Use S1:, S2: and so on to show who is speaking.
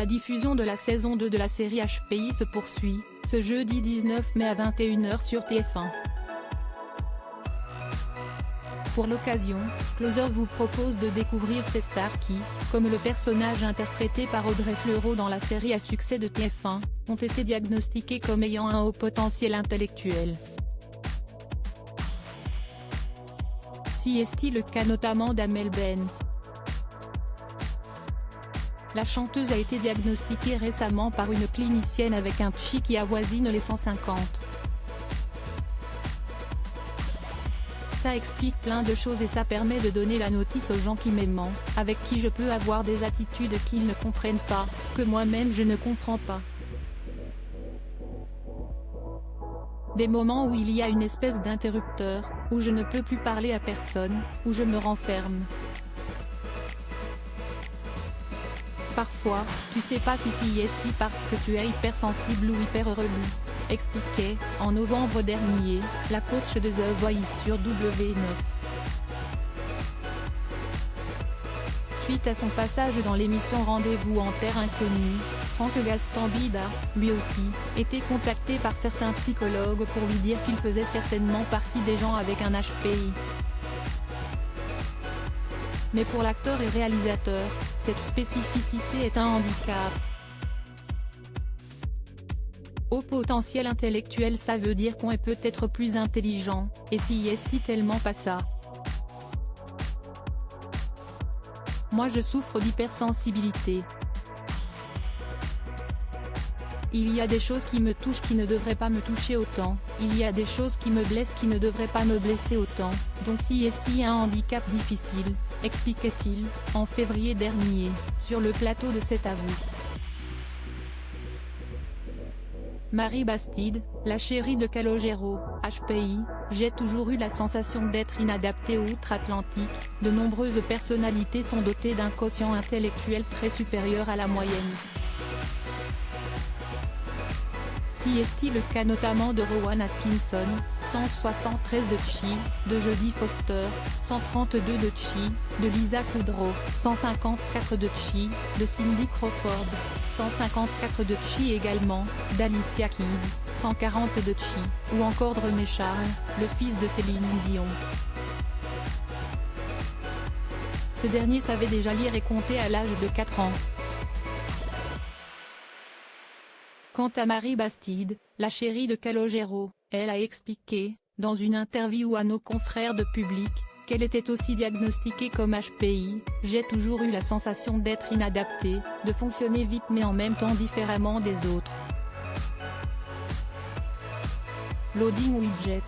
S1: La diffusion de la saison 2 de la série HPI se poursuit, ce jeudi 19 mai à 21 h sur TF1. Pour l'occasion, Closer vous propose de découvrir ces stars qui, comme le personnage interprété par Audrey Fleurot dans la série à succès de TF1, ont été diagnostiquées comme ayant un haut potentiel intellectuel. Si est-il le cas notamment d'Amel Bent. La chanteuse a été diagnostiquée récemment par une clinicienne avec un PSI qui avoisine les 150. Ça explique plein de choses et ça permet de donner la notice aux gens qui m'aiment, avec qui je peux avoir des attitudes qu'ils ne comprennent pas, que moi-même je ne comprends pas. Des moments où il y a une espèce d'interrupteur, où je ne peux plus parler à personne, où je me renferme. Parfois, tu sais pas si est parce que tu es hypersensible ou hyper relou, expliquait, en novembre dernier, la coach de The Voice sur W9. Suite à son passage dans l'émission Rendez-vous en Terre Inconnue, Franck Gastambide a, lui aussi, été contacté par certains psychologues pour lui dire qu'il faisait certainement partie des gens avec un HPI. Mais pour l'acteur et réalisateur, cette spécificité est un handicap. Haut potentiel intellectuel, ça veut dire qu'on est peut-être plus intelligent, et si est tellement pas ça. Moi je souffre d'hypersensibilité. Il y a des choses qui me touchent qui ne devraient pas me toucher autant, il y a des choses qui me blessent qui ne devraient pas me blesser autant, donc si est un handicap difficile, expliquait-il, en février dernier, sur le plateau de C'est à vous. Marie Bastide, la chérie de Calogero, HPI, j'ai toujours eu la sensation d'être inadaptée outre-Atlantique, de nombreuses personnalités sont dotées d'un quotient intellectuel très supérieur à la moyenne. Si est le cas notamment de Rowan Atkinson, 173 de Chi, de Jodie Foster, 132 de Chi, de Lisa Kudrow, 154 de Chi, de Cindy Crawford, 154 de Chi également, d'Alicia Keys, 140 de Chi, ou encore de René Charles, le fils de Céline Dion. Ce dernier savait déjà lire et compter à l'âge de 4 ans. Quant à Marie Bastide, la chérie de Calogero, elle a expliqué, dans une interview à nos confrères de Public, qu'elle était aussi diagnostiquée comme HPI, j'ai toujours eu la sensation d'être inadaptée, de fonctionner vite mais en même temps différemment des autres. Loading Widget.